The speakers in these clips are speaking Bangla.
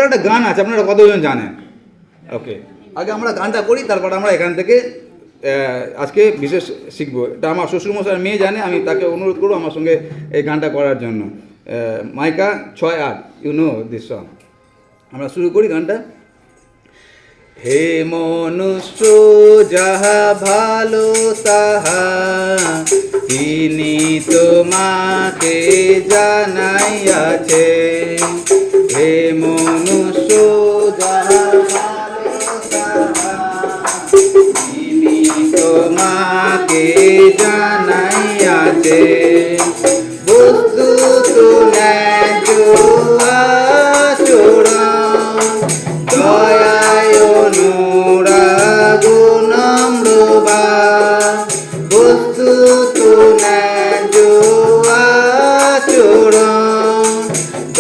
এবার একটা গান আছে, আপনারা কতজন জানেন? ওকে, আগে আমরা গানটা করি, তারপর আমরা এখান থেকে আজকে বিশেষ শিখবো। এটা আমার শ্বশুরমশাইয়ের মেয়ে জানে, আমি তাকে অনুরোধ করবো আমার সঙ্গে এই গানটা করার জন্য। মাইকা 6-8, ইউ নো দিস সং। আমরা শুরু করি গানটা। হে মনুষ্য যাহা ভালো তাহা তিনি তোমাকে জানাইয়াছে। হে মনুষ্য যাহা ভালো তাহা তিনি তোমাকে জানাইয়াছে। বস্তু তো ন্যায্য আচরণ দয়ায় অনুরাগ নম্রভাব। বস্তু তো ন্যায্য আচরণ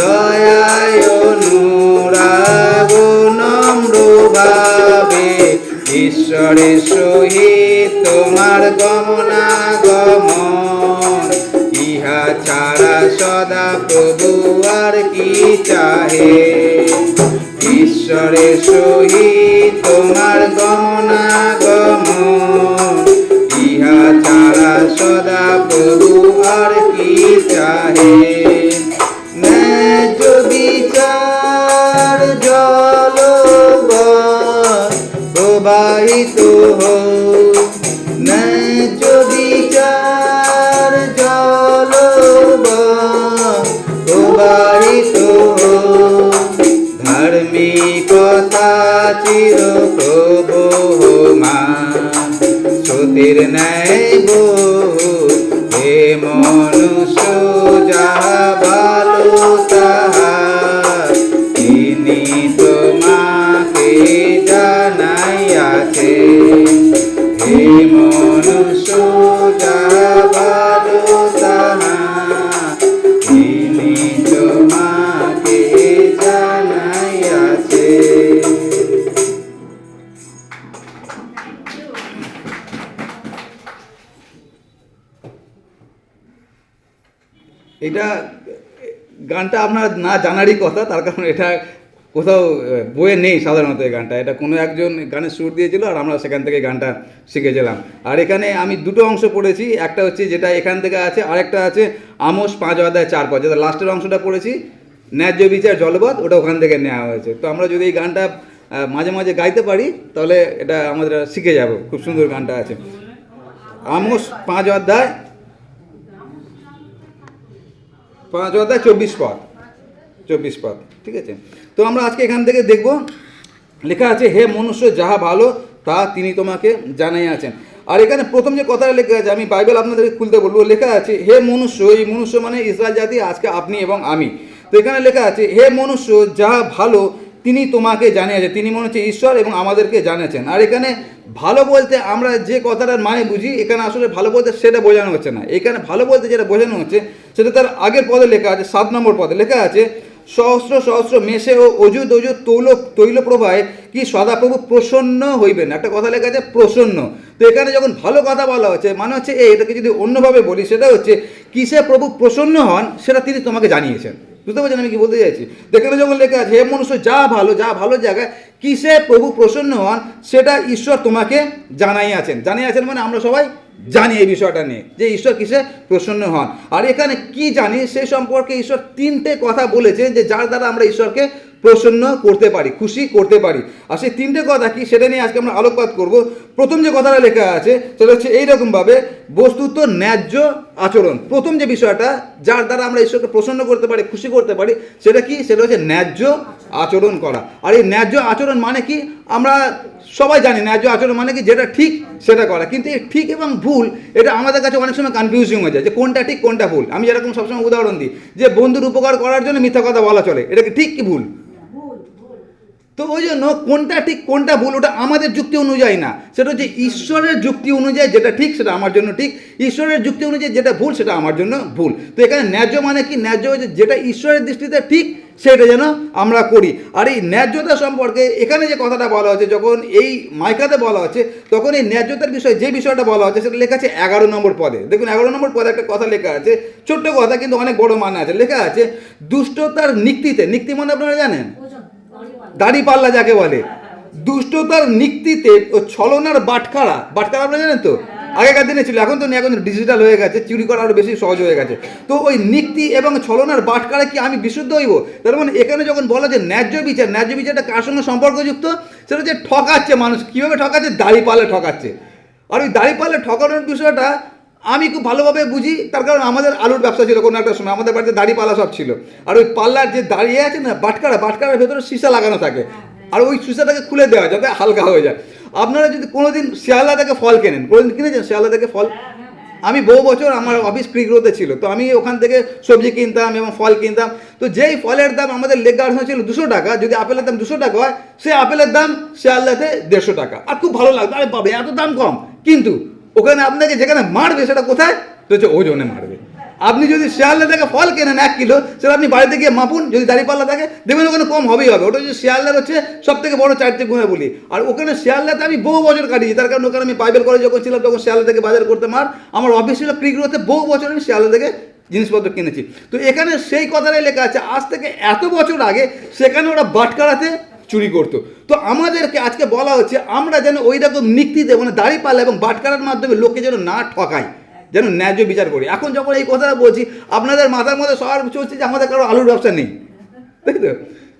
দয়ায় অনুরাগ নম্রভাবে ঈশ্বরের সহিত তোমার গমনাগমন। ইহা ছাড়া সদা প্রভু আর কি চাহে। ঈশ্বরের সহিত তোমার গমনাগমন। ইহা ছাড়া সদা প্রভু আর কি চাহে। ন্যায্য বিচার জল প্রবাহিত হোক। ন্যায্য বিচার জল প্রবাহিত হোক। ধার্মিকতা চির প্রবহমান স্রোতের ন্যায় বহু। হে মনুষ্য যাহা ভালো তাহা তিনি তোমাকে জানাইয়াছে। হে মনুষ্য যাহা ভালো তাহা তিনি তোমাকে জানাইয়াছে। এটা গানটা আপনার না জানারই কথা, তার কারণ এটা কোথাও বইয়ে নেই সাধারণত। এই গানটা এটা কোনো একজন গানের সুর দিয়েছিল আর আমরা সেখান থেকে গানটা শিখেছিলাম। আর এখানে আমি দুটো অংশ পড়েছি, একটা হচ্ছে যেটা এখান থেকে আছে, আরেকটা আছে আমোস 5:4 যেটা লাস্টের অংশটা পড়েছি, ন্যায্য বিচার জলবৎ, ওটা ওখান থেকে নেওয়া হয়েছে। তো আমরা যদি এই গানটা মাঝে মাঝে গাইতে পারি তাহলে এটা আমাদের শিখে যাব। খুব সুন্দর গানটা আছে, আমোস 5:24 পদ, ঠিক আছে? তো আমরা আজকে এখান থেকে দেখব, লেখা আছে হে মনুষ্য যাহা ভালো তা তিনি তোমাকে জানাইয়াছেন। আর এখানে প্রথম যে কথাটা লেখা আছে, আমি বাইবেল আপনাদেরকে খুলতে বলবো, লেখা আছে হে মনুষ্য। এই মনুষ্য মানে ইসরায়েল জাতি, আজকে আপনি এবং আমি। তো এখানে লেখা আছে হে মনুষ্য যাহা ভালো তিনি তোমাকে জানিয়েছেন। তিনি মনে হচ্ছে ঈশ্বর এবং আমাদেরকে জানিয়েছেন। আর এখানে ভালো বলতে আমরা যে কথাটার মানে বুঝি, এখানে আসলে ভালো বলতে সেটা বোঝানো হচ্ছে না। এখানে ভালো বলতে যেটা বোঝানো হচ্ছে সেটা তার আগের পদে লেখা আছে, 7 নম্বর পদে লেখা আছে সহস্র সহস্র মেষে ও অযুত অযুত তৈল প্রবাহে কি সদাপ্রভু প্রসন্ন হইবেন। একটা কথা লেখা আছে প্রসন্ন। তো এখানে যখন ভালো কথা বলা হচ্ছে, মানে হচ্ছে এটাকে যদি অন্যভাবে বলি, সেটা হচ্ছে কিসে প্রভু প্রসন্ন হন সেটা তিনি তোমাকে জানিয়েছেন। বুঝতে পারছেন আমি কি বলতে চাইছি? এখানে যখন লেখা আছে হে মনুষ্য যা ভালো জায়গায় কিসে প্রভু প্রসন্ন হন সেটা ঈশ্বর তোমাকে জানাইয়াছেন। মানে আমরা সবাই জানি এই বিষয়টা নিয়ে যে ঈশ্বর কিসে প্রসন্ন হন। আর এখানে কি জানি সেই সম্পর্কে ঈশ্বর 3টে কথা বলেছেন যে যার দ্বারা আমরা ঈশ্বরকে প্রসন্ন করতে পারি, খুশি করতে পারি। আর সেই 3টে কথা কি সেটা নিয়ে আজকে আমরা আলোকপাত করব। প্রথম যে কথাটা লেখা আছে সেটা হচ্ছে এইরকমভাবে, বস্তুত ন্যায্য আচরণ। প্রথম যে বিষয়টা যার দ্বারা আমরা ঈশ্বরকে প্রসন্ন করতে পারি, খুশি করতে পারি, সেটা কি? সেটা হচ্ছে ন্যায্য আচরণ করা। আর এই ন্যায্য আচরণ মানে কি? আমরা সবাই জানি ন্যায্য আচরণ মানে কি, যেটা ঠিক সেটা করা। কিন্তু এই ঠিক এবং ভুল এটা আমাদের কাছে অনেক সময় কনফিউজিং হয়ে যায় যে কোনটা ঠিক কোনটা ভুল। আমি যেরকম সবসময় উদাহরণ দিই যে বন্ধুর উপকার করার জন্য মিথ্যা কথা বলা চলে, এটা কি ঠিক কি ভুল? তো ওই জন্য কোনটা ঠিক কোনটা ভুল ওটা আমাদের যুক্তি অনুযায়ী না, সেটা হচ্ছে ঈশ্বরের যুক্তি অনুযায়ী যেটা ঠিক সেটা আমার জন্য ঠিক, ঈশ্বরের যুক্তি অনুযায়ী যেটা ভুল সেটা আমার জন্য ভুল। তো এখানে ন্যায্য মানে কি? ন্যায্য হচ্ছে যেটা ঈশ্বরের দৃষ্টিতে ঠিক সেটা যেন আমরা করি। আর এই ন্যায্যতা সম্পর্কে এখানে যে কথাটা বলা হচ্ছে, যখন এই মাইকাতে বলা হচ্ছে, তখন এই ন্যায্যতার বিষয়ে যে বিষয়টা বলা হচ্ছে সেটা লেখা আছে 11 নম্বর পদে। দেখুন 11 নম্বর পদে একটা কথা লেখা আছে, ছোট্ট কথা কিন্তু অনেক বড় মানে আছে। লেখা আছে দুষ্টতার নিক্তিতে, নিক্তি মানে আপনারা জানেন দাড়ি পাল্লা যাকে বলে, দুষ্টতার নিক্তিতে ও ছলনার বাটখারা, বাটখারা আপনারা জানেন তো, আগেকার দিনে ছিল, এখন তো নেই, এখন ডিজিটাল হয়ে গেছে, চুরি করা আরও বেশি সহজ হয়ে গেছে। তো ওই নিক্তি এবং ছলনার বাটখারা কি আমি বিশুদ্ধ হইব? তার মানে এখানে যখন বলা যে ন্যায্য বিচার, ন্যায্য বিচারটা কার সঙ্গে সম্পর্কযুক্ত? সেটা হচ্ছে ঠকাচ্ছে মানুষ। কীভাবে ঠকাচ্ছে? দাড়ি পাল্লা ঠকাচ্ছে। আর ওই দাড়ি পাল্লা ঠকানোর বিষয়টা আমি খুব ভালোভাবে বুঝি, তার কারণ আমাদের আলুর ব্যবসা ছিল কোনো একটা সময়, আমাদের বাড়িতে দাড়ি পাল্লা সব ছিল। আর ওই পাল্লার যে দাঁড়িয়ে আছে না বাটখারা, বাটখারার ভেতরে সীসা লাগানো থাকে, আর ওই সীসাটাকে খুলে দেওয়া যাতে হালকা হয়ে যায়। আপনারা যদি কোনোদিন শিয়ালদা থেকে ফল কেনেন, কোনোদিন কিনেছেন শিয়ালদা থেকে ফল? আমি বহু বছর আমার অফিস ক্রিগ্রোতে ছিল, তো আমি ওখান থেকে সবজি কিনতাম এবং ফল কিনতাম। তো যেই ফলের দাম আমাদের লেক গার্ডেনে ছিল 200 টাকা, যদি আপেলের দাম 200 টাকা হয়, সে আপেলের দাম শিয়ালদাতে 150 টাকা। আর খুব ভালো লাগতো, আরে বাবা এত দাম কম। কিন্তু ওখানে আপনাকে যেখানে মারবে সেটা কোথায়? তো হচ্ছে ওজনে মারবে। আপনি যদি শিয়ালদা থেকে ফল কেনেন 1 কিলো, সেটা আপনি বাড়িতে গিয়ে মাপুন, যদি দাঁড়িপাল্লা থাকে দেখবেন ওখানে কম হবেই হবে। ওটা হচ্ছে শিয়ালদার হচ্ছে সব থেকে বড় 4টে গুণে বলি। আর ওখানে শিয়ালদাতে আমি বহু বছর কাটিয়েছি, তার কারণ ওখানে আমি বাইবেল কলেজে যখন ছিলাম তখন শিয়ালদা থেকে বাজার করতাম। আর আমার অফিস ছিল ক্রিগ্রোতে, বহু বছর আমি শিয়ালদা থেকে জিনিসপত্র কিনেছি। তো এখানে সেই কথাটাই লেখা আছে, আজ থেকে এত বছর আগে সেখানে ওরা বাটখারাতে চুরি করতো। তো আমাদেরকে আজকে বলা হচ্ছে আমরা যেন ওই রকম নিক্তিতে, মানে দাঁড়িপাল্লা এবং বাটখারার মাধ্যমে লোককে যেন না ঠকাই, যেন ন্যায্য বিচার করি। এখন যখন এই কথাটা বলছি, আপনাদের মাথার মধ্যে সবার চলছে যে আমাদের কারো আলুর ব্যবসা নেই, তাই তো?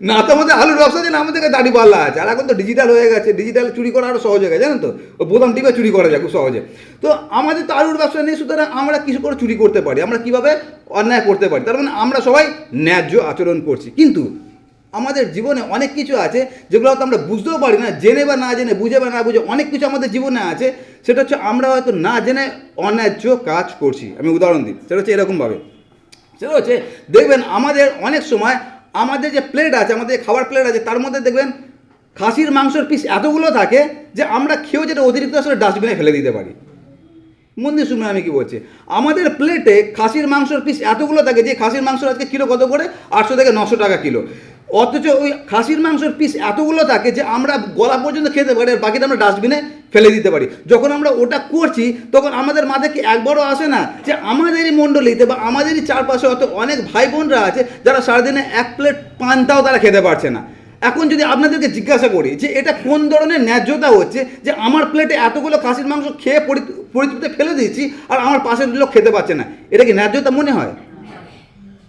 না, তো আমাদের আলুর ব্যবসা নেই, আমাদের কাছে দাড়ি পাল্লা আছে। আর এখন তো ডিজিটাল হয়ে গেছে, ডিজিটাল চুরি করা আরও সহজ হয়ে গেছে, জানেন তো? ও বোতাম টিপে চুরি করা যায় খুব সহজে। তো আমাদের তো আলুর ব্যবসা নেই, সুতরাং আমরা কিছু করে চুরি করতে পারি, আমরা কীভাবে অন্যায় করতে পারি। তার মানে আমরা সবাই ন্যায্য আচরণ করছি। কিন্তু আমাদের জীবনে অনেক কিছু আছে যেগুলো হয়তো আমরা বুঝতেও পারি না, জেনে বা না জেনে, বুঝে বা না বুঝে অনেক কিছু আমাদের জীবনে আছে, সেটা হচ্ছে আমরা হয়তো না জেনে অন্যায্য কাজ করছি। আমি উদাহরণ দিই, সেটা হচ্ছে এরকমভাবে, সেটা হচ্ছে দেখবেন আমাদের অনেক সময় আমাদের যে প্লেট আছে, আমাদের যে খাবার প্লেট আছে, তার মধ্যে দেখবেন খাসির মাংসের পিস এতগুলো থাকে যে আমরা খেয়েও যেটা অতিরিক্ত আসলে ডাস্টবিনে ফেলে দিতে পারি। মন দিয়ে শুনবেন আমি কি বলছি। আমাদের প্লেটে খাসির মাংসের পিস এতগুলো থাকে, যে খাসির মাংস আজকে কিলো কত করে? 800 থেকে 900 টাকা কিলো। অথচ ওই খাসির মাংসের পিস এতগুলো থাকে যে আমরা গলা পর্যন্ত খেতে পারি, আর বাকিটা আমরা ডাস্টবিনে ফেলে দিতে পারি। যখন আমরা ওটা করছি তখন আমাদের মাথায় কি একবারও আসে না যে আমাদেরই মণ্ডলীতে বা আমাদেরই চারপাশে হয়তো অনেক ভাই বোনরা আছে যারা সারাদিনে 1 প্লেট পান্তাও তারা খেতে পারছে না। এখন যদি আপনাদেরকে জিজ্ঞাসা করি যে এটা কোন ধরনের ন্যায্যতা হচ্ছে যে আমার প্লেটে এতগুলো খাসির মাংস খেয়ে পরিতৃপ্তি ফেলে দিয়েছি আর আমার পাশের লোক খেতে পারছে না, এটা কি ন্যায্যতা মনে হয়?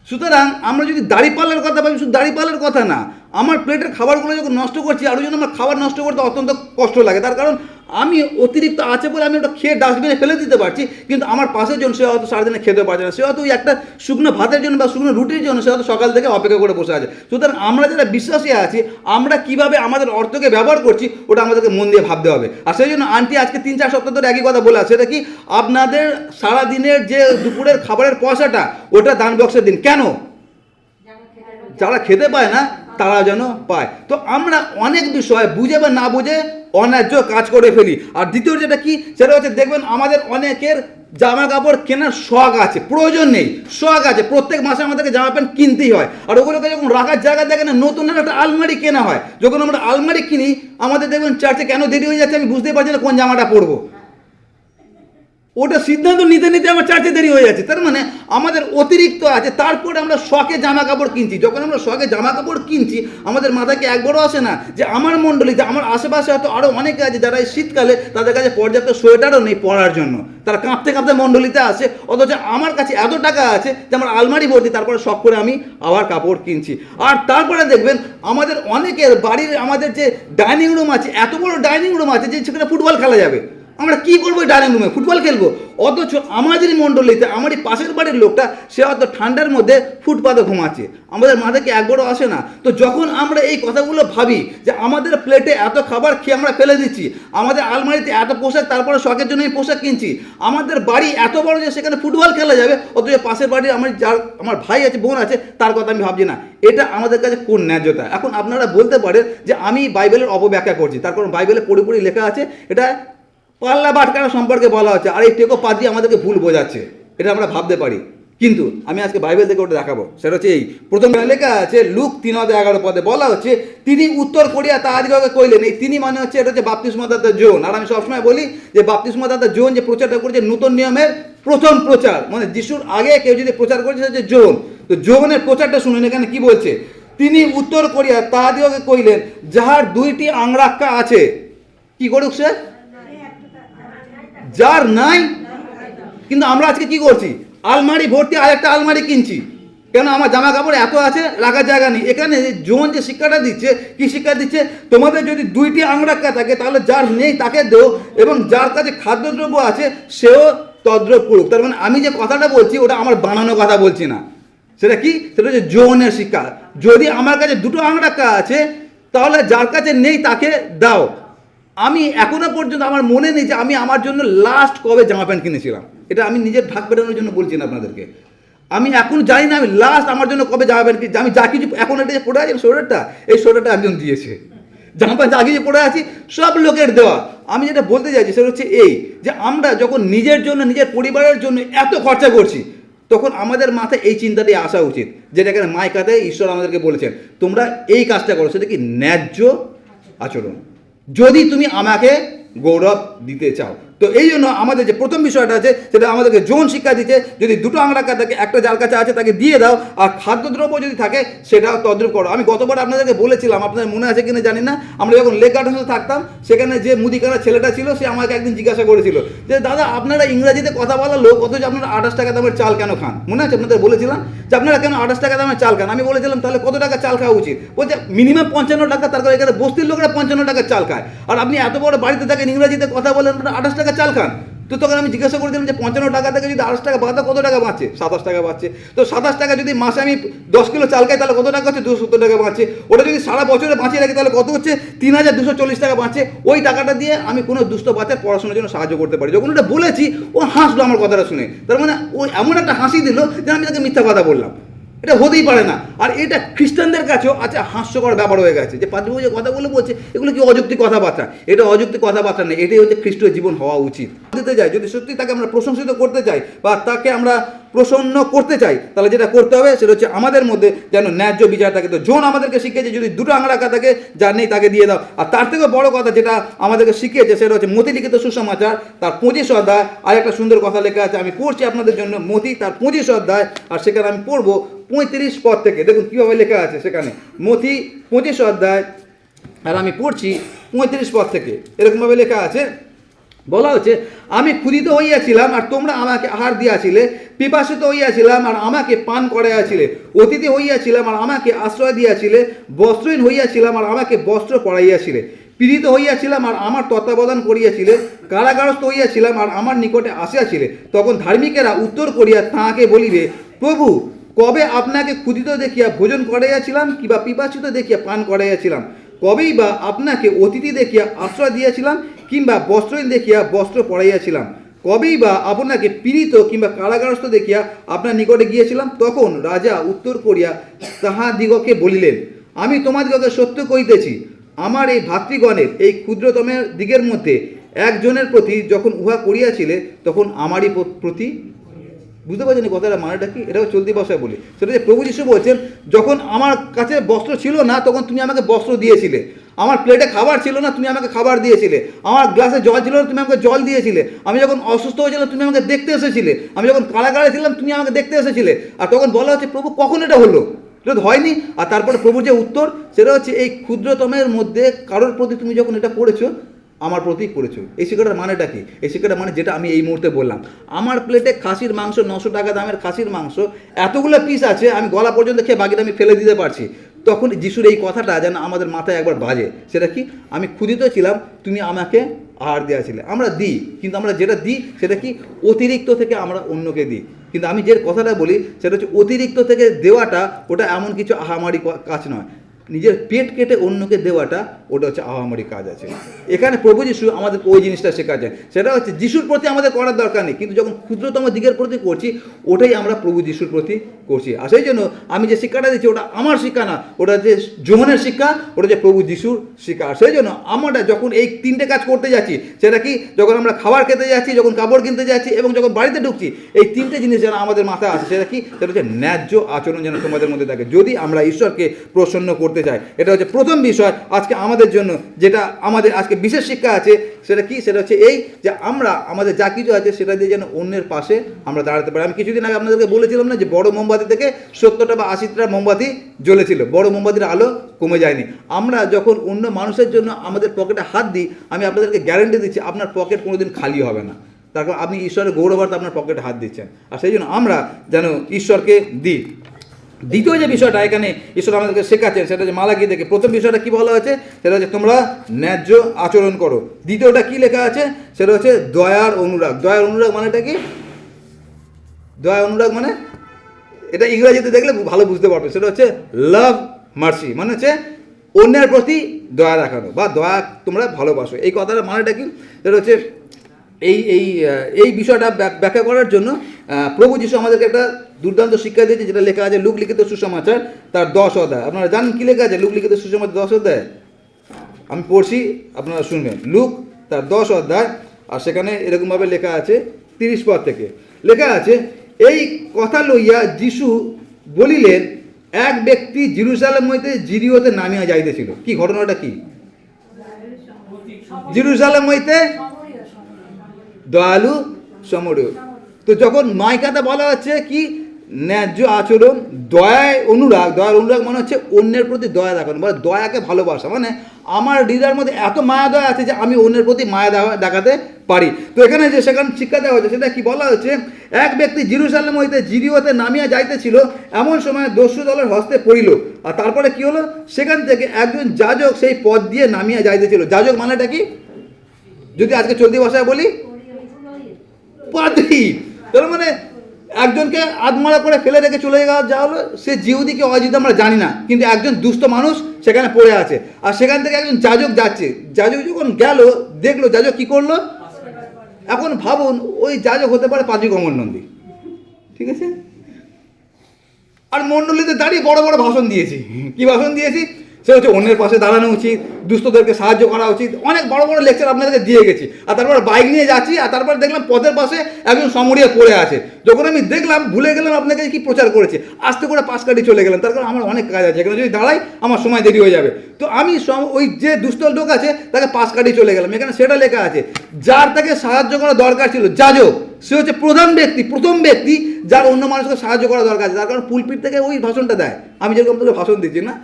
সুতরাং আমরা যদি দাঁড়িপাল্লার কথা ভাবি, শুধু দাঁড়িপাল্লার কথা না, আমার প্লেটের খাবারগুলো যখন নষ্ট করছি, আরও যেন আমার খাবার নষ্ট করতে অত্যন্ত কষ্ট লাগে। তার কারণ আমি অতিরিক্ত আছে বলে আমি ওটা খেয়ে ডাস্টবিনে ফেলে দিতে পারছি, কিন্তু আমার পাশের জন সে হয়তো সারাদিনে খেতে পারছে না, সে হয়তো ওই একটা শুকনো ভাতের জন্য বা শুকনো রুটির জন্য সে হয়তো সকাল থেকে অপেক্ষা করে বসে আছে। সুতরাং আমরা যারা বিশ্বাসী আছি, আমরা কিভাবে আমাদের অর্থকে ব্যবহার করছি ওটা আমাদেরকে মন দিয়ে ভাবতে হবে। আর সেই জন্য আন্টি আজকে 3-4 সপ্তাহ ধরে একই কথা বলে আছে, সেটা কি? আপনাদের সারাদিনের যে দুপুরের খাবারের পয়সাটা ওটা দান বক্সে দিন। কেন? যারা খেতে পায় না তারা যেন পায়। তো আমরা অনেক বিষয় বুঝে বা না বুঝে অন্যায্য কাজ করে ফেলি। আর দ্বিতীয় যেটা কি, সেটা হচ্ছে দেখবেন আমাদের অনেকের জামা কাপড় কেনার শখ আছে, প্রয়োজন নেই, শখ আছে। প্রত্যেক মাসে আমাদেরকে জামা প্যান্ট কিনতেই হয়, আর ওগুলোকে যখন রাখার জায়গা দেখে না, নতুন একটা আলমারি কেনা হয়। যখন আমরা আলমারি কিনি আমাদের দেখবেন চার্চে কেন দেরি হয়ে যাচ্ছে আমি বুঝতেই পারছি না কোন জামাটা পরবো। ওটা সিদ্ধান্ত নিতে নিতে আমার চার্চে দেরি হয়ে যাচ্ছে। তার মানে আমাদের অতিরিক্ত আছে, তারপরে আমরা শখে জামা কাপড় কিনছি। যখন আমরা শখে জামা কাপড় কিনছি আমাদের মাথায় কি একবারও আসে না যে আমার মণ্ডলীতে, আমার আশেপাশে হয়তো আরও অনেকে আছে যারা এই শীতকালে তাদের কাছে পর্যাপ্ত সোয়েটারও নেই পরার জন্য, তারা কাঁপতে কাঁপতে মণ্ডলীতে আসে। অথচ আমার কাছে এত টাকা আছে যে আমার আলমারি ভর্তি, তারপরে শখ করে আমি আবার কাপড় কিনছি। আর তারপরে দেখবেন আমাদের অনেকের বাড়ির আমাদের যে ডাইনিং রুম আছে, এত বড় ডাইনিং রুম আছে যে সেখানে ফুটবল খেলা যাবে। আমরা কী করবো ডাইনিং রুমে? ফুটবল খেলবো। অথচ আমাদেরই মণ্ডলীতে আমারই পাশের বাড়ির লোকটা সে হয়তো ঠান্ডার মধ্যে ফুটপাতে ঘুমাচ্ছে, আমাদের মাথায় কি একবারও আসে না? তো যখন আমরা এই কথাগুলো ভাবি যে আমাদের প্লেটে এত খাবার খেয়ে আমরা ফেলে দিচ্ছি, আমাদের আলমারিতে এত পোশাক, তারপরে শখের জন্য এই পোশাক কিনছি, আমাদের বাড়ি এত বড় যে সেখানে ফুটবল খেলা যাবে, অথচ পাশের বাড়ির আমার ভাই আছে, বোন আছে, তার কথা আমি ভাবছি না, এটা আমাদের কাছে কোন ন্যায্যতা? এখন আপনারা বলতে পারেন যে আমি বাইবেলের অপব্যাখ্যা করছি, তার কারণ বাইবেলে পুরোপুরি লেখা আছে এটা পাল্লা বাটখারা সম্পর্কে বলা হচ্ছে, আর এই টেকো পা দিয়ে আমাদেরকে ভুল বোঝাচ্ছে, এটা আমরা ভাবতে পারি। কিন্তু আমি আজকে বাইবেল থেকে ওটা দেখাবো। সেটা হচ্ছে এই প্রথম লেখা আছে লুক 3:11 পদে বলা হচ্ছে, তিনি উত্তর করিয়া তাহাদিগকে কইলেন। এই তিনি মানে হচ্ছে এটা হচ্ছে বাপ্তিস্মদাতা জন। আর আমি সবসময় বলি যে বাপ্তিস্মদাতা জন যে প্রচারটা করেছে নতুন নিয়মের প্রথম প্রচার, মানে যিশুর আগে কেউ যদি প্রচার করেছে সেটা হচ্ছে জন। তো জনের প্রচারটা শুনুন এখানে কি বলছে। তিনি উত্তর করিয়া তাহাদিগকে কহিলেন, যাহার 2টি আংরাক্কা আছে, কি করুক সে? যার নাই। কিন্তু আমরা আজকে কি করছি? আলমারি ভর্তি আরেকটা আলমারি কিনছি। কেন? আমার জামা কাপড় এত আছে, রাখার জায়গা নেই। এখানে জোন যে শিক্ষাটা দিচ্ছে, কি শিক্ষা দিচ্ছে? তোমাদের যদি 2টি আংরাক্কা থাকে, তাহলে যার নেই তাকে দেও, এবং যার কাছে খাদ্যদ্রব্য আছে সেও তদ্রব করুক। তার মানে আমি যে কথাটা বলছি ওটা আমার বানানো কথা বলছি না। সেটা কি? সেটা হচ্ছে জোনের শিক্ষা। যদি আমার কাছে 2টো আংরাক্কা আছে, তাহলে যার কাছে নেই তাকে দাও। আমি এখনো পর্যন্ত আমার মনে নেই যে আমি আমার জন্য লাস্ট কবে জামা প্যান্ট কিনেছিলাম। এটা আমি নিজের ঢাক বেরোনোর জন্য বলছি না আপনাদেরকে। আমি এখন জানি না আমি লাস্ট আমার জন্য কবে জামা প্যান্ট কিনেছি। আমি যা কিছু এখন এটা যে পড়ে আছি সোয়েটারটা, এই সোয়েটারটা একজন দিয়েছে। জামা প্যান্ট যা কিছু পড়ে আছি সব লোকের দেওয়া। আমি যেটা বলতে চাইছি সেটা হচ্ছে এই, যে আমরা যখন নিজের জন্য, নিজের পরিবারের জন্য এত খরচা করছি, তখন আমাদের মাথায় এই চিন্তাটি আসা উচিত, যেটা এখানে মাইকাতে ঈশ্বর আমাদেরকে বলেছেন, তোমরা এই কাজটা করো। সেটা কি? ন্যায্য আচরণ। যদি তুমি আমাকে গৌরব দিতে চাও। তো এই জন্য আমাদের যে প্রথম বিষয়টা আছে, সেটা আমাদেরকে যৌন শিক্ষা দিচ্ছে, যদি 2টো আংরাক্কা থাকে, একটা যার কাছে আছে তাকে দিয়ে দাও, আর খাদ্যদ্রব্য যদি থাকে সেটাও তদ্রুপ করো। আমি গতবার আপনাদেরকে বলেছিলাম, আপনাদের মনে আছে কিনা জানি না, আমরা যখন লেক গার্ডেন্সে থাকতাম, সেখানে যে মুদিখানা ছেলেটা ছিল, সে আমাকে একদিন জিজ্ঞাসা করেছিল যে, দাদা আপনারা ইংরাজিতে কথা বলা লোক, অথচ আপনারা 28 টাকা দামের চাল কেন খান? মনে আছে আপনাদের বলেছিলাম যে আপনারা কেন 28 টাকা দামের চাল খান? আমি বলেছিলাম তাহলে কত টাকা চাল খাওয়া উচিত? বলছে মিনিমাম 55 টাকা। তার কারণ এখানে বস্তির লোকেরা 55 টাকার চাল খায়, আর আপনি এত বড় বাড়িতে থাকেন, ইংরাজিতে কথা বলেন, 28 টাকা চাল খান। তো তখন আমি জিজ্ঞাসা করেছিলাম যে 55 টাকা থেকে যদি 28 টাকা বাঁধা, কত টাকা বাঁচে? 27 টাকা বাঁচে। তো 27 টাকা যদি মাসে আমি 10 কিলো চাল খাই, তাহলে কত টাকা হচ্ছে? 270 টাকা বাঁচে। ওটা যদি সারা বছরে বাঁচিয়ে রাখি, তাহলে কত হচ্ছে? 3240 টাকা বাঁচে। ওই টাকাটা দিয়ে আমি কোনো দুস্থ বাচ্চার পড়াশোনার জন্য সাহায্য করতে পারি। যখন ওটা বলেছি, ও হাসলো আমার কথাটা শুনে। তার মানে ও এমন একটা হাসি দিল যে আমি তাকে মিথ্যা কথা বললাম। এটা হতেই পারে না। আর এটা খ্রিস্টানদের কাছেও আচ্ছা হাস্যকর ব্যাপার হয়ে গেছে, যে পাঁচবাবু যে কথাগুলো বলছে এগুলো কি অযৌক্তিক কথাবার্তা? এটা অযৌক্তিক কথাবার্তা নেই, এটাই হচ্ছে খ্রিস্টীয় জীবন হওয়া উচিত। দিতে যাই, যদি সত্যি তাকে আমরা প্রশংসিত করতে চাই বা তাকে আমরা প্রসন্ন করতে চাই, তাহলে যেটা করতে হবে সেটা হচ্ছে আমাদের মধ্যে যেন ন্যায্য বিচার থাকে। তো জোন আমাদেরকে শিখিয়েছে, যদি 2টো আংরাক্কা থাকে, যার নেই তাকে দিয়ে দাও। আর তার থেকে বড় কথা যেটা আমাদেরকে শিখিয়েছে, সেটা হচ্ছে মতি লিখিত সুসমাচার তার 25 অধ্যায়। আর একটা সুন্দর কথা লেখা আছে, আমি পড়ছি আপনাদের জন্য, মতি তার 25 অধ্যায়, আর সেখানে আমি পড়বো 35 পদ থেকে। দেখুন কীভাবে লেখা আছে সেখানে, মতি 25 অধ্যায়, আর আমি পড়ছি 35 পদ থেকে। এরকমভাবে লেখা আছে, বলা হচ্ছে, আমি ক্ষুধিত হইয়াছিলাম আর তোমরা আমাকে আহার দিয়াছিলে, পিপাসিত হইয়াছিলাম আর আমাকে পান করাইয়াছিলে, অতিথি হইয়াছিলাম আর আমাকে আশ্রয় দিয়াছিলে, বস্ত্রহীন হইয়াছিলাম আর আমাকে বস্ত্র পরাইয়াছিলে, পীড়িত হইয়াছিলাম আর আমার তত্ত্বাবধান করিয়াছিলে, কারাগারস্থ হইয়াছিলাম আর আমার নিকটে আসিয়াছিলে। তখন ধার্মিকেরা উত্তর করিয়া তাহাকে বলিবে, প্রভু, কবে আপনাকে ক্ষুধিত দেখিয়া ভোজন করাইয়াছিলাম, কিংবা পিপাসিত দেখিয়া পান করাইয়াছিলাম? কবেই বা আপনাকে অতিথি দেখিয়া আশ্রয় দিয়েছিলাম, কিংবা বস্ত্রহীন দেখিয়া বস্ত্র পরাইয়াছিলাম? কবেই বা আপনাকে পীড়িত কিংবা কারাগারস্থ দেখিয়া আপনার নিকটে গিয়েছিলাম? তখন রাজা উত্তর করিয়া তাহাদিগকে বলিলেন, আমি তোমাদিগকে সত্য কহিতেছি, আমার এই ভাতৃগণের এই ক্ষুদ্রতমের দিগের মধ্যে একজনের প্রতি যখন উহা করিয়াছিলে, তখন আমারই প্রতি। বুঝতে পারছেন এই কথাটা মানেটা কি? এটাও চলতি ভাষায় বলি। সেটা যে প্রভু যিশু বলছেন, যখন আমার কাছে বস্ত্র ছিল না, তখন তুমি আমাকে বস্ত্র দিয়েছিলে। আমার প্লেটে খাবার ছিল না, তুমি আমাকে খাবার দিয়েছিলে। আমার গ্লাসে জল ছিল না, তুমি আমাকে জল দিয়েছিলে। আমি যখন অসুস্থ হয়েছিলাম, তুমি আমাকে দেখতে এসেছিলে। আমি যখন কারাগারে ছিলাম, তুমি আমাকে দেখতে এসেছিলে। আর তখন বলা হচ্ছে, প্রভু কখন এটা হলো? এটা তো হয়নি। আর তারপরে প্রভুর যে উত্তর, সেটা হচ্ছে, এই ক্ষুদ্রতমের মধ্যে কারোর প্রতি তুমি যখন এটা করেছো, আমার প্রতি করেছো। এই শিক্ষাটার মানেটা কি? এই শিক্ষাটার মানে যেটা আমি এই মুহূর্তে বললাম, আমার প্লেটে খাসির মাংস, 900 টাকা দামের খাসির মাংস, এতগুলো পিস আছে, আমি গলা পর্যন্ত খেয়ে বাকিটা আমি ফেলে দিতে পারছি। তখন যিশুর এই কথাটা যেন আমাদের মাথায় একবার বাজে। সেটা কি? আমি ক্ষুধিত ছিলাম, তুমি আমাকে আহার দিয়েছিলে। আমরা দিই, কিন্তু আমরা যেটা দিই সেটা কি? অতিরিক্ত থেকে আমরা অন্যকে দিই। কিন্তু আমি যে কথাটা বলি সেটা হচ্ছে, অতিরিক্ত থেকে দেওয়াটা ওটা এমন কিছু আহামারি কাজ নয়। নিজের পেট কেটে অন্যকে দেওয়াটা ওটা হচ্ছে আহামরি কাজ আছে। এখানে প্রভু যিশু আমাদের ওই জিনিসটা শেখাচ্ছে। সেটা হচ্ছে যিশুর প্রতি আমাদের করার দরকার নেই, কিন্তু যখন ক্ষুদ্রতম দিকের প্রতি করছি, ওটাই আমরা প্রভু যিশুর প্রতি করছি। আর সেই জন্য আমি যে শিক্ষাটা দিচ্ছি, ওটা আমার শিক্ষা না, ওটা যে যোহনের শিক্ষা, ওটা যে প্রভু যিশুর শিক্ষা। আর সেই জন্য আমরা যখন এই 3টে কাজ করতে যাচ্ছি, সেটা কি? যখন আমরা খাবার খেতে যাচ্ছি, যখন কাপড় কিনতে যাচ্ছি, এবং যখন বাড়িতে ঢুকছি, এই 3টে জিনিস যেন আমাদের মাথায় আসে। সেটা কি? সেটা হচ্ছে ন্যায্য আচরণ যেন তোমাদের মধ্যে থাকে, যদি আমরা ঈশ্বরকে প্রসন্ন করতে করতে চায়। এটা হচ্ছে প্রথম বিষয় আজকে আমাদের জন্য, যেটা আমাদের আজকে বিশেষ শিক্ষা আছে। সেটা কি? সেটা হচ্ছে এই যে আমরা আমাদের যা কিছু আছে সেটা দিয়ে যেন অন্যের পাশে আমরা দাঁড়াতে পারি। আমি কিছুদিন আগে আপনাদেরকে বলেছিলাম না যে বড় মোমবাতি থেকে 70টা বা 80টা মোমবাতি জ্বলেছিল, বড় মোমবাতির আলো কমে যায়নি। আমরা যখন অন্য মানুষের জন্য আমাদের পকেটে হাত দিই, আমি আপনাদেরকে গ্যারান্টি দিচ্ছি আপনার পকেট কোনোদিন খালি হবে না। তার কারণ আপনি ঈশ্বরের গৌরবার্থে আপনার পকেটে হাত দিচ্ছেন, আর সেই জন্য আমরা যেন ঈশ্বরকে দিই। দ্বিতীয় যে বিষয়টা এখানে ঈশ্বর আমাদেরকে শেখাচ্ছেন সেটা হচ্ছে মালাকি থেকে। প্রথম বিষয়টা কি বলা হয়েছে? সেটা হচ্ছে তোমরা ন্যায্য আচরণ করো। দ্বিতীয়টা কি লেখা আছে? সেটা হচ্ছে দয়ার অনুরাগ। দয়ার অনুরাগ মানেটা কি? দয়ার অনুরাগ মানে এটা ইংরেজিতে দেখলে ভালো বুঝতে পারবে। সেটা হচ্ছে লাভ মার্সি, মানে হচ্ছে অন্যের প্রতি দয়া দেখানো বা দয়া তোমরা ভালোবাসো। এই কথাটা মানেটা কি? সেটা হচ্ছে এই এই এই বিষয়টা ব্যাখ্যা করার জন্য প্রভু যিশু আমাদেরকে একটা দুর্দান্ত শিক্ষা দিয়েছে, যেটা লেখা আছে লুক লিখিত সুসমাচার তার 10 অধ্যায়। আপনারা জানেন কি লেখা আছে লুক লিখিত সুসমাচার 10 অধ্যায়? আমি পড়ছি, আপনারা শুনবেন। লুক তার 10 অধ্যায়, আর সেখানে এরকমভাবে লেখা আছে 30 পদ থেকে লেখা আছে, এই কথা লইয়া যিশু বলিলেন, এক ব্যক্তি জেরুজালেম হইতে জিরিওতে নামিয়া যাইতেছিল। কি ঘটনাটা কি? জেরুজালেম হইতে দয়ালু সমরীয়। তো যখন মাইকাতে বলা হচ্ছে কি ন্যায্য আচরণ, দয়ার অনুরাগ মানে হচ্ছে অন্যের প্রতি দয়া দেখানো, মানে দয়াকে ভালোবাসা, মানে আমার হৃদয়ের মধ্যে এত মায়া দয়া আছে যে আমি অন্যের প্রতি মায়া দেখাতে পারি। তো এখানে যে সেখানে শিক্ষা দেওয়া হচ্ছে সেটা কি বলা হচ্ছে? এক ব্যক্তি জেরুজালেম হইতে জিরিওতে নামিয়া যাইতেছিল, এমন সময় দস্যু দলের হস্তে পড়িল। আর তারপরে কি হলো? সেখান থেকে একজন যাজক সেই পথ দিয়ে নামিয়া যাইতেছিল। যাজক মানেটা কি? যদি আজকে চলতি ভাষায় বলি, পাদ্রী। তার মানে একজনকে আধমারা করে ফেলে রেখে চলে যাওয়া হলো। সে জিহুদি কি অজিহুদি আমরা জানি না, কিন্তু একজন দুষ্ট মানুষ সেখানে পড়ে আছে। আর সেখান থেকে একজন যাজক যাচ্ছে। যাজক যখন গেল, দেখলো যাজক কি করলো। এখন ভাবুন, ওই যাজক হতে পারে পাদ্রী কমল নন্দী, ঠিক আছে? আর মণ্ডলীতে দাঁড়িয়ে বড় বড় ভাষণ দিয়েছি। কি ভাষণ দিয়েছি? সে হচ্ছে অন্যের পাশে দাঁড়ানো উচিত, দুস্থদেরকে সাহায্য করা উচিত, অনেক বড় বড় লেকচার আপনাদেরকে দিয়ে গেছি। আর তারপর বাইক নিয়ে যাচ্ছি, আর তারপর দেখলাম পথের পাশে একজন সমরিয়া পড়ে আছে। যখন আমি দেখলাম, ভুলে গেলাম আপনাকে কি প্রচার করেছে, আস্তে করে পাশ কাটিয়ে চলে গেলাম। তার কারণ আমার অনেক কাজ আছে, এখানে যদি দাঁড়াই আমার সময় দেরি হয়ে যাবে। তো আমি ওই যে দুস্থ লোক আছে তাকে পাশ কাটিয়ে চলে গেলাম। এখানে সেটা লেখা আছে, যার তাকে সাহায্য করা দরকার ছিল, যাজক, সে হচ্ছে প্রথম ব্যক্তি যার অন্য মানুষকে সাহায্য করা দরকার আছে। তার কারণ পুলপিট থেকে ওই ভাষণটা দেয়। আমি যেরকম তোকে ভাষণ দিচ্ছি না,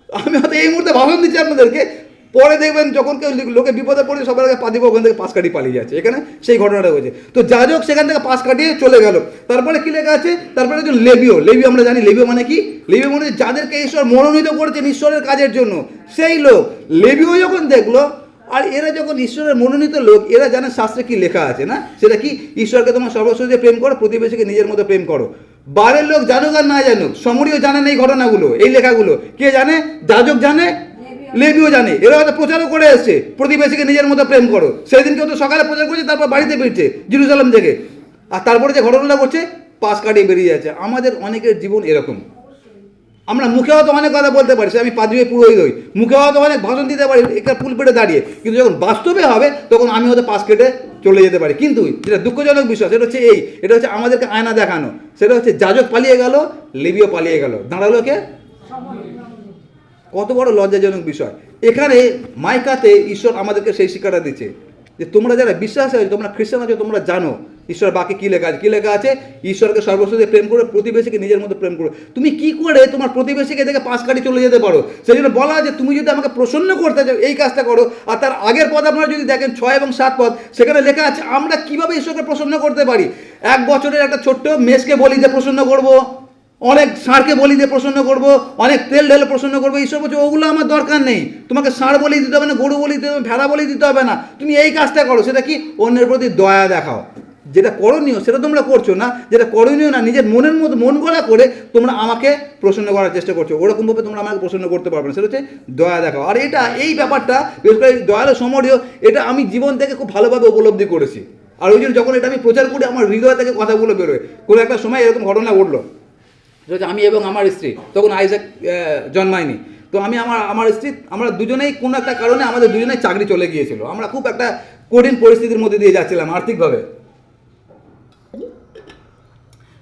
আমি হয়তো এই মুহূর্তে ভাষণ দিচ্ছি আপনাদেরকে, পরে দেখবেন যখন কেউ লোকে বিপদে পড়ে সবার আগে পাদিব, ওখান থেকে পাশ কাটিয়ে পালিয়ে যাচ্ছে। এখানে সেই ঘটনাটা হয়েছে। তো যাজক সেখান থেকে পাশ কাটিয়ে চলে গেল। তারপরে কি লেখা আছে? তারপরে একজন লেবীয় আমরা জানি লেবীয় মানে কি? লেবীয় মানে যাদেরকে ঈশ্বর মনোনীত করেছেন ঈশ্বরের কাজের জন্য, সেই লোক। লেবীয় যখন দেখলো, আর এরা যখন ঈশ্বরের মনোনীত লোক, এরা জানে শাস্ত্রে কি লেখা আছে না? সেটা কি? ঈশ্বরকে তোমার সর্বস্ব দিয়ে প্রেম করো, প্রতিবেশীকে নিজের মতো প্রেম করো। বারের লোক জানুক আর না জানুক, সমরীয় জানেন এই ঘটনাগুলো, এই লেখাগুলো। কে জানে? যাজক জানে, লেবীও জানে। এরা হয়তো প্রচারও করে এসছে, প্রতিবেশীকে নিজের মতো প্রেম করো। সেদিন কেউ তো সকালে প্রচার করছে, তারপর বাড়িতে ফিরছে জেরুজালেম থেকে। আর তারপরে যে ঘটনাটা করছে, পাশ কাটিয়ে বেরিয়ে যাচ্ছে। আমাদের অনেকের জীবন এরকম। আমরা মুখে হয়তো অনেক কথা বলতে পারি, সে আমি পাদ্রী পুরোহিত হই, মুখে হয়তো অনেক ভাষণ দিতে পারি একটা পুলপিটে দাঁড়িয়ে, কিন্তু যখন বাস্তবে হবে তখন আমি হয়তো পাশ কেটে চলে যেতে পারি। কিন্তু যেটা দুঃখজনক বিষয় সেটা হচ্ছে এটা হচ্ছে আমাদেরকে আয়না দেখানো। সেটা হচ্ছে যাজক পালিয়ে গেল, লেবীয় পালিয়ে গেল, দাঁড়ালো কে? কত বড় লজ্জাজনক বিষয়। এখানে মাইকাতে ঈশ্বর আমাদেরকে সেই শিক্ষাটা দিচ্ছে যে তোমরা যারা বিশ্বাস আছে, তোমরা খ্রিস্টান আছো, তোমরা জানো ঈশ্বর বাকি কী লেখা আছে। কী লেখা আছে? ঈশ্বরকে সর্বস্ব দিয়ে প্রেম করে, প্রতিবেশীকে নিজের মতো প্রেম করো। তুমি কি করে তোমার প্রতিবেশীকে দেখে পাশ কাটিয়ে চলে যেতে পারো? সেই জন্য বলা যে তুমি যদি আমাকে প্রসন্ন করতে চাও এই কাজটা করো। আর তার আগের পদ আপনারা যদি দেখেন 6 এবং 7 পদ, সেখানে লেখা আছে আমরা কিভাবে ঈশ্বরকে প্রসন্ন করতে পারি। 1 বছরের একটা ছোট্ট মেষকে বলি দিয়ে প্রসন্ন করবো, অনেক ষাঁড়কে বলি দিয়ে প্রসন্ন করবো, অনেক তেল ঢেলে প্রসন্ন করবো। ঈশ্বর বলছে ওগুলো আমার দরকার নেই, তোমাকে ষাঁড় বলি দিতে হবে না, গরু বলি দিতে হবে, ভেড়া বলি দিতে হবে না, তুমি এই কাজটা করো। সেটা কি? অন্যের প্রতি দয়া দেখাও। যেটা করণীয় সেটা তোমরা করছো না, যেটা করণীয় না নিজের মনের মতো মন গড়া করে তোমরা আমাকে প্রসন্ন করার চেষ্টা করছো, ওরকমভাবে তোমরা আমাকে প্রসন্ন করতে পারবে না। সেটা হচ্ছে দয়া দেখাও। আর এই ব্যাপারটা বিশেষ করে দয়ালু সমরীয়, এটা আমি জীবন থেকে খুব ভালোভাবে উপলব্ধি করেছি। আর ওই জন্য যখন এটা আমি প্রচার করি, আমার হৃদয় থেকে কথাগুলো বেরোয়। কোনো একটা সময় এরকম ঘটনা ঘটলো, আমি এবং আমার স্ত্রী, তখন আইজ্যাক জন্মায়নি। তো আমি আমার স্ত্রী, আমরা দুজনেই কোনো একটা কারণে আমাদের দুজনেই চাকরি চলে গিয়েছিল। আমরা খুব একটা কঠিন পরিস্থিতির মধ্যে দিয়ে যাচ্ছিলাম আর্থিকভাবে।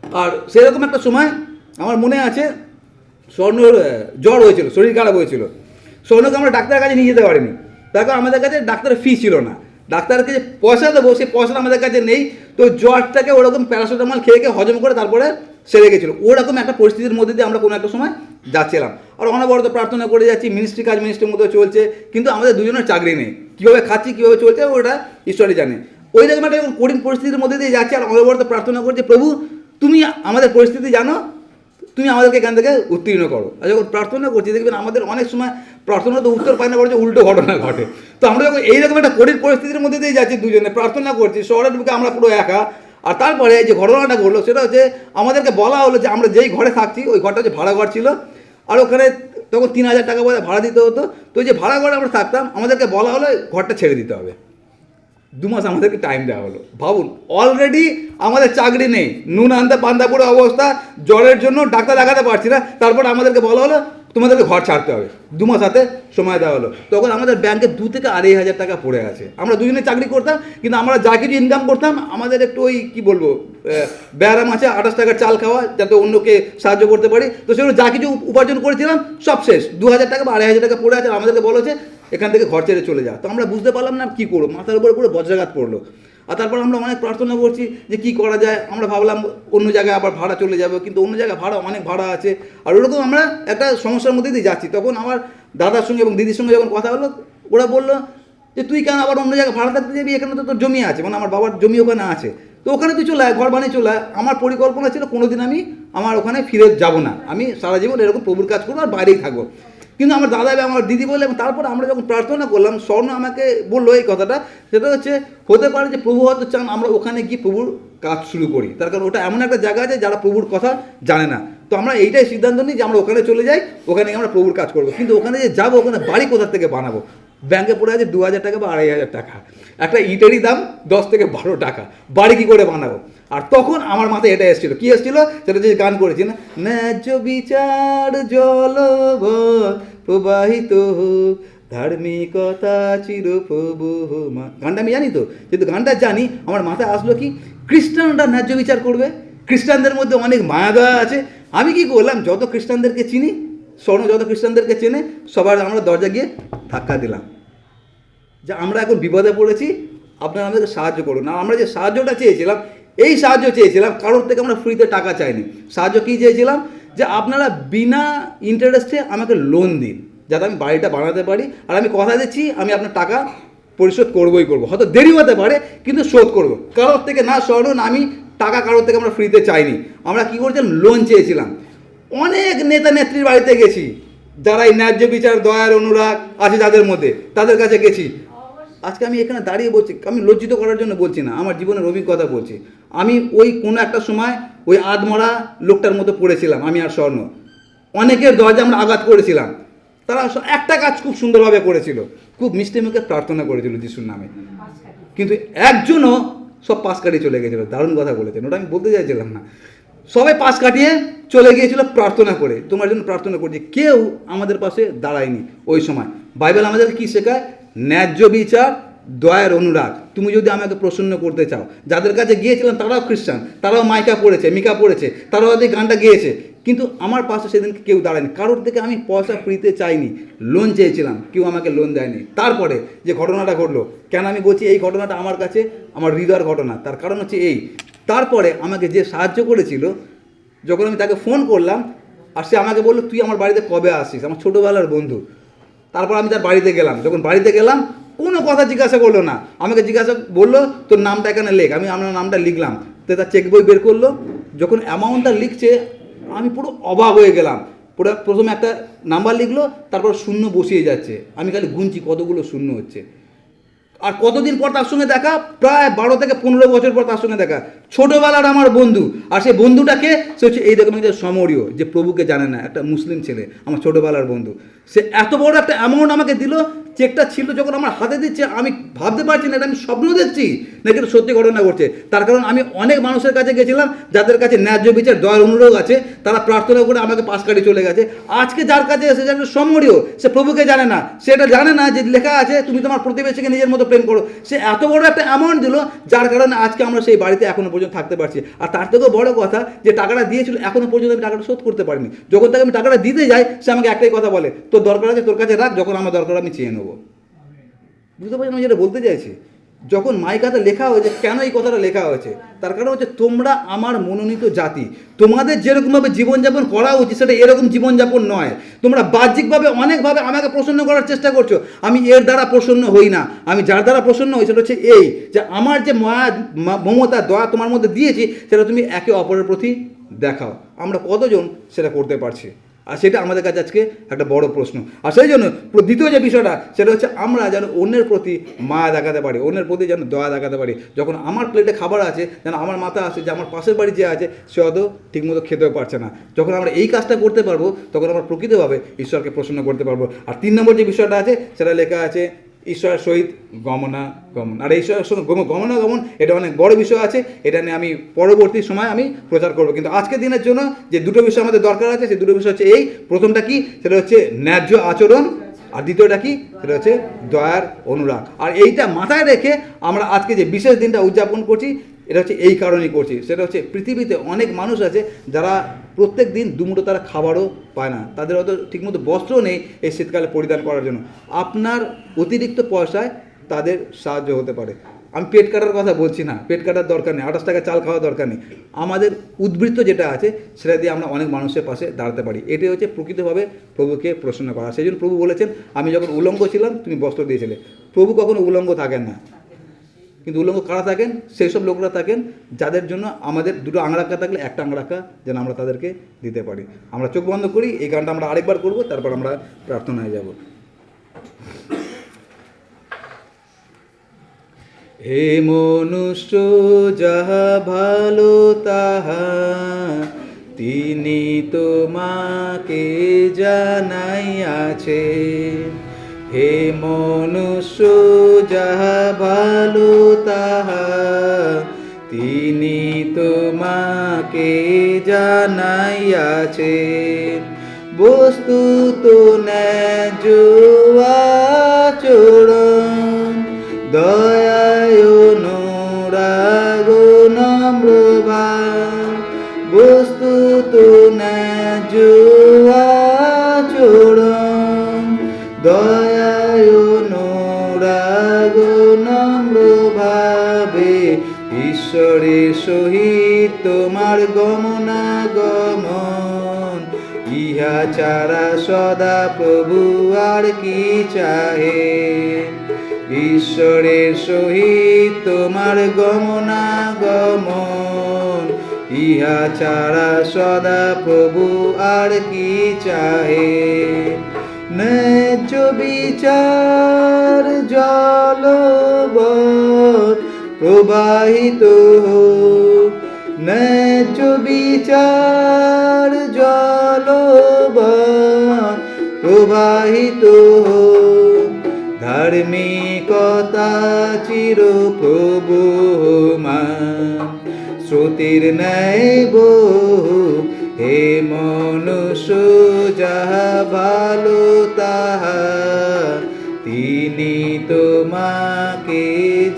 আর সেরকম একটা সময় আমার মনে আছে, স্বর্ণর জ্বর হয়েছিল, শরীর খারাপ হয়েছিল। স্বর্ণকে আমরা ডাক্তারের কাছে নিয়ে যেতে পারিনি, তার কারণ আমাদের কাছে ডাক্তারের ফি ছিল না। ডাক্তারকে যে পয়সা দেবো সেই পয়সাটা আমাদের কাছে নেই। তো জ্বরটাকে ওরকম প্যারাসিটামল খেয়ে হজম করে তারপরে সেরে গেছিলো। ওরকম একটা পরিস্থিতির মধ্যে দিয়ে আমরা কোনো একটা সময় যাচ্ছিলাম। আর অনবরত প্রার্থনা করে যাচ্ছি, মিনিস্ট্রি কাজ মিনিস্ট্রির মধ্যে চলছে, কিন্তু আমাদের দুজনের চাকরি নেই। কীভাবে খাচ্ছি, কীভাবে চলছে, ওটা ঈশ্বরই জানে। ওই রকম একটা কঠিন পরিস্থিতির মধ্যে দিয়ে যাচ্ছি আর অনবরত প্রার্থনা করছে, প্রভু তুমি আমাদের পরিস্থিতি জানো, তুমি আমাদেরকে এখান থেকে উত্তীর্ণ করো। আর যখন প্রার্থনা করছি দেখবেন আমাদের অনেক সময় প্রার্থনা তো উত্তর পায় না, বলছে উল্টো ঘটনা ঘটে। তো আমরা যখন এইরকম একটা কঠিন পরিস্থিতির মধ্যে দিয়ে যাচ্ছি, দুজনে প্রার্থনা করছি, শহরের বুকে আমরা পুরো একা। আর তারপরে যে ঘটনাটা ঘটলো সেটা হচ্ছে আমাদেরকে বলা হলো যে আমরা যেই ঘরে থাকছি ওই ঘরটা হচ্ছে ভাড়া ঘর ছিল, আর ওখানে তখন 3,000 টাকা করে ভাড়া দিতে হতো। তো যে ভাড়া ঘরে আমরা থাকতাম আমাদেরকে বলা হলো ঘরটা ছেড়ে দিতে হবে। 2 মাস আমাদেরকে টাইম দেওয়া হলো। ভাবুন, অলরেডি আমাদের চাকরি নেই, নুন আনতে পান্তা পুরো অবস্থা, জ্বরের জন্য ডাক্তার দেখাতে পারছি না, তারপর আমাদেরকে বলা হলো তোমাদেরকে ঘর ছাড়তে হবে। 2 মাস হাতে সময় দেওয়া হলো। তখন আমাদের ব্যাংকে 2 থেকে 2,500 টাকা পড়ে আছে। আমরা দুজনে চাকরি করতাম, কিন্তু আমরা যা কিছু ইনকাম করতাম আমাদের একটু ওই কী বলবো ব্যায়াম আছে, 28 টাকার চাল খাওয়া যাতে অন্যকে সাহায্য করতে পারি। তো সেগুলো যা কিছু উপার্জন করেছিলাম সব শেষ, 2,000 টাকা বা 2,500 টাকা পড়ে আছে। আর আমাদেরকে বলেছে এখান থেকে ঘর ছেড়ে চলে যা। তো আমরা বুঝতে পারলাম না কী করবো, মাথার উপরে পুরো বজ্রাঘাত পড়লো। আর তারপর আমরা অনেক প্রার্থনা করছি যে কী করা যায়। আমরা ভাবলাম অন্য জায়গায় আবার ভাড়া চলে যাবো, কিন্তু অন্য জায়গায় ভাড়া অনেক ভাড়া আছে। আর ওরকম আমরা একটা সমস্যার মধ্যে দিয়ে যাচ্ছি। তখন আমার দাদার সঙ্গে এবং দিদির সঙ্গে যখন কথা হলো, ওরা বললো যে তুই কেন আবার অন্য জায়গায় ভাড়া থাকতে যাবি, এখানে তো তোর জমি আছে, মানে আমার বাবার জমি ওখানে আছে, তো ওখানে তুই চলে আয়, ঘর বানিয়ে চলে আয়। আমার পরিকল্পনা ছিল কোনোদিন আমি আমার ওখানে ফিরে যাব না, আমি সারা জীবন এরকম প্রভুর কাজ করবো আর বাইরেই থাকবো। কিন্তু আমার দাদা এবং আমার দিদি বললে, এবং তারপরে আমরা যখন প্রার্থনা করলাম, স্বর্ণ আমাকে বললো এই কথাটা, সেটা হচ্ছে হতে পারে যে প্রভু হয়তো চান আমরা ওখানে গিয়ে প্রভুর কাজ শুরু করি, তার কারণ ওটা এমন একটা জায়গা আছে যারা প্রভুর কথা জানে না। তো আমরা এইটাই সিদ্ধান্ত নিই যে আমরা ওখানে চলে যাই, ওখানে আমরা প্রভুর কাজ করবো। কিন্তু ওখানে যে যাবো, ওখানে বাড়ি কোথা থেকে বানাবো? ব্যাংকে পড়ে আছে 2,000 টাকা বা 2,500 টাকা, একটা ইটেরই দাম 10 থেকে 12 টাকা, বাড়ি কী করে বানাবো? আর তখন আমার মাথায় এটা এসেছিলো, কী এসেছিলো সেটা যে গান করেছি না, ন্যায্য বিচার জলবৎ প্রবাহিত হোক, ধার্মিকতা চির প্রবহমান। গানটা আমি জানি তো, যেহেতু গানটা জানি আমার মাথায় আসলো কি খ্রিস্টানরা ন্যায্য বিচার করবে, খ্রিস্টানদের মধ্যে অনেক মায়া দয়া আছে। আমি কি করলাম, যত খ্রিস্টানদেরকে চিনি, স্বর্ণ যত খ্রিস্টানদেরকে চেনে, সবার আমরা দরজা গিয়ে ধাক্কা দিলাম যে আমরা এখন বিপদে পড়েছি, আপনারা আমাদেরকে সাহায্য করুন। আর আমরা যে সাহায্যটা চেয়েছিলাম, এই সাহায্য চেয়েছিলাম, কারোর থেকে আমরা ফ্রিতে টাকা চাইনি। সাহায্য কী চেয়েছিলাম, যে আপনারা বিনা ইন্টারেস্টে আমাকে লোন দিন যাতে আমি বাড়িটা বানাতে পারি। আর আমি কথা দিচ্ছি আমি আপনার টাকা পরিশোধ করবোই করবো, হয়তো দেরি হতে পারে কিন্তু শোধ করবো। কারোর থেকে না স্বর্ণ না আমি টাকা কারোর থেকে আমরা ফ্রিতে চাইনি। আমরা কী করেছিলাম, লোন চেয়েছিলাম। অনেক নেতা নেত্রীর বাড়িতে গেছি, যারা এই ন্যায্য বিচার দয়ার অনুরাগ আছে যাদের মধ্যে, তাদের কাছে গেছি। আজকে আমি এখানে দাঁড়িয়ে বলছি, আমি লজ্জিত করার জন্য বলছি না, আমার জীবনের অভিজ্ঞতা বলছি। আমি ওই কোনো একটা সময় ওই আধমরা লোকটার মতো পড়েছিলাম, আমি আর স্বর্ণ। অনেকের দরজা আমরা আঘাত করেছিলাম, তারা একটা কাজ খুব সুন্দরভাবে করেছিল, খুব মিষ্টি মুখে প্রার্থনা করেছিল যিশুর নামে, কিন্তু একজনও সব পাশ কাটিয়ে চলে গেছিলো। দারুণ কথা বলেছেন, ওটা আমি বলতে চাইছিলাম না। সবাই পাশ কাটিয়ে চলে গিয়েছিল প্রার্থনা করে, তোমার জন্য প্রার্থনা করছি। কেউ আমাদের পাশে দাঁড়ায়নি ওই সময়। বাইবেল আমাদেরকে কী শেখায়, ন্যায্য বিচার দয়ার অনুরাগ। তুমি যদি আমাকে প্রসন্ন করতে চাও, যাদের কাছে গিয়েছিলাম তারাও খ্রিস্টান, তারাও মাইকা পড়েছে, মিকা পড়েছে, তারাও হয়তো গানটা গেয়েছে, কিন্তু আমার পাশে সেদিনকে কেউ দাঁড়ায়নি। কারোর থেকে আমি পয়সা ফ্রিতে চাইনি, লোন চেয়েছিলাম, কেউ আমাকে লোন দেয়নি। তারপরে যে ঘটনাটা ঘটলো, কেন আমি বলছি এই ঘটনাটা আমার কাছে আমার হৃদয়ের ঘটনা, তার কারণ হচ্ছে এই, তারপরে আমাকে যে সাহায্য করেছিল, যখন আমি তাকে ফোন করলাম আর সে আমাকে বললো তুই আমার বাড়িতে কবে আসিস, আমার ছোটোবেলার বন্ধু। তারপর আমি তার বাড়িতে গেলাম, যখন বাড়িতে গেলাম কোনো কথা জিজ্ঞাসা করলো না, আমাকে জিজ্ঞাসা বললো তোর নামটা এখানে লেখ, আমি আমার নামটা লিখলাম। তো তার চেক বই বের করলো, যখন অ্যামাউন্টটা লিখছে আমি পুরো অবাক হয়ে গেলাম। পুরো প্রথমে একটা নাম্বার লিখলো, তারপর শূন্য বসিয়ে যাচ্ছে, আমি খালি গুনছি কতগুলো শূন্য হচ্ছে। আর কতদিন পর তার সঙ্গে দেখা, প্রায় 12 থেকে 15 বছর পর তার সঙ্গে দেখা, ছোটোবেলার আমার বন্ধু। আর সেই বন্ধুটাকে সে হচ্ছে এইরকম একটা সমরীয়, যে প্রভুকে জানে না, একটা মুসলিম ছেলে, আমার ছোটোবেলার বন্ধু। সে এত বড় একটা অ্যামাউন্ট আমাকে দিল, চেকটা ছিল যখন আমার হাতে দিচ্ছে আমি ভাবতে পারছি না এটা আমি স্বপ্ন দেখছি নাকি এটা সত্যি ঘটনা ঘটছে। তার কারণ আমি অনেক মানুষের কাছে গেছিলাম যাদের কাছে ন্যায্য বিচার দয়ার অনুরোধ আছে, তারা প্রার্থনা করে আমাকে পাশ কাটিয়ে চলে গেছে। আজকে যার কাছে এসে যাবে সম্মরীয়, সে প্রভুকে জানে না, সেটা জানে না যে লেখা আছে তুমি তোমার প্রতিবেশীকে নিজের মতো প্রেম করো। সে এত বড় একটা অ্যামাউন্ট দিল যার কারণে আজকে আমরা সেই বাড়িতে এখনো পর্যন্ত থাকতে পারছি। আর তার থেকেও বড় কথা যে টাকাটা দিয়েছিল এখনো পর্যন্ত আমি টাকাটা শোধ করতে পারিনি। যখন তাকে আমি টাকাটা দিতে যাই সে আমাকে একটাই কথা বলে, তোর দরকার আছে তোর কাছে রাখ, যখন আমার দরকার আমি চেয়ে নেবো। বুঝতে পারছি আমি যেটা বলতে চাইছি। যখন মাইকাতে লেখা হয়েছে, কেন এই কথাটা লেখা হয়েছে, তার কারণ হচ্ছে তোমরা আমার মনোনীত জাতি, তোমাদের যেরকমভাবে জীবনযাপন করা উচিত সেটা এরকম জীবনযাপন নয়। তোমরা বাহ্যিকভাবে অনেকভাবে আমাকে প্রসন্ন করার চেষ্টা করছো, আমি এর দ্বারা প্রসন্ন হই না। আমি যার দ্বারা প্রসন্ন হই সেটা হচ্ছে এই যে আমার যে মায়া মমতা দয়া তোমার মধ্যে দিয়েছি সেটা তুমি একে অপরের প্রতি দেখাও। আমরা কতজন সেটা করতে পারছি? আর সেটা আমাদের কাছে আজকে একটা বড় প্রশ্ন। আর সেই জন্য দ্বিতীয় যে বিষয়টা সেটা হচ্ছে আমরা যেন অন্যের প্রতি মায়া দেখাতে পারি, অন্যের প্রতি যেন দয়া দেখাতে পারি। যখন আমার প্লেটে খাবার আছে যেন আমার মাথা আসে যে আমার পাশের বাড়ি যে আছে সে হয়তো ঠিকমতো খেতেও পারছে না। যখন আমরা এই কাজটা করতে পারবো তখন আমরা প্রকৃতভাবে ঈশ্বরকে প্রসন্ন করতে পারবো। আর 3 নম্বর যে বিষয়টা আছে সেটা লেখা আছে ঈশ্বরের সহিত গমনাগমন। আর ঈশ্বরের সঙ্গে গমনাগমন এটা অনেক বড় বিষয় আছে, এটা নিয়ে আমি পরবর্তী সময় আমি প্রচার করবো। কিন্তু আজকের দিনের জন্য যে দুটো বিষয় আমাদের দরকার আছে সেই দুটো বিষয় হচ্ছে এই, প্রথমটা কি সেটা হচ্ছে ন্যায্য আচরণ, আর দ্বিতীয়টা কি সেটা হচ্ছে দয়ার অনুরাগ। আর এইটা মাথায় রেখে আমরা আজকে যে বিশেষ দিনটা উদযাপন করছি এটা হচ্ছে এই কারণেই করছি, সেটা হচ্ছে পৃথিবীতে অনেক মানুষ আছে যারা প্রত্যেক দিন দুমুঠো তারা খাবারও পায় না, তাদের হয়তো ঠিকমতো বস্ত্রও নেই এই শীতকালে পরিধান করার জন্য। আপনার অতিরিক্ত পয়সায় তাদের সাহায্য হতে পারে। আমি পেট কাটার কথা বলছি না, পেট কাটার দরকার নেই, 28 টাকা চাল খাওয়ার দরকার নেই। আমাদের উদ্বৃত্ত যেটা আছে সেটা দিয়ে আমরা অনেক মানুষের পাশে দাঁড়াতে পারি। এটাই হচ্ছে প্রকৃতভাবে প্রভুকে প্রসন্ন করা। সেই জন্য প্রভু বলেছেন আমি যখন উলঙ্গ ছিলাম তুমি বস্ত্র দিয়েছিলে। প্রভু কখনো উলঙ্গ থাকেন না, কিন্তু উলঙ্গ কারা থাকেন? সেই সব লোকরা থাকেন যাদের জন্য আমাদের দুটো আংরাক্কা থাকলে একটা আংরাক্কা যেন আমরা তাদেরকে দিতে পারি। আমরা চোখ বন্ধ করি, এই গানটা আমরা আরেকবার করব, তারপর আমরা প্রার্থনায় যাব। হে মনুষ্য যাহা ভালো তাহা তিনি তোমাকে জানাইয়াছে। হে মনুষ্য যাহা ভালো তাহা তিনি তোমাকে জানাইয়াছে। বস্তুত ন্যায্য আচরণ দয়ায় অনুরাগ নম্রভাব। বস্তুত ন্যায্য আচরণ দয়ায় অনুরাগ নম্রভাবে ঈশ্বরের সহিত তোমার গমনাগমন। ইহা ছাড়া সদা প্রভু আর কি চাহে। ঈশ্বরের সহিত তোমার গমনাগমন, ইহা ছাড়া সদা প্রভু আর কি চাহে। ন্যায্য বিচার জলবৎ প্রবাহিত হোক। ন্যায্য বিচার জলবৎ প্রবাহিত হোক। ধার্মিকতা চির প্রবহমান স্রোতের ন্যায় বহুক। হে মনুষ্য যাহা ভালো তাহা তিনি তোমাকে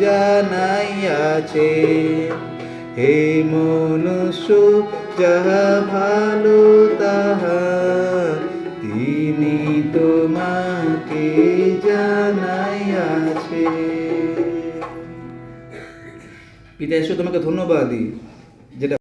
জানাইয়াছে। হে মনুষ্য যাহা ভালো তাহা তিনি তোমাকে জানাইয়াছে। পিতা ঈশ্বর তোমাকে ধন্যবাদ দিই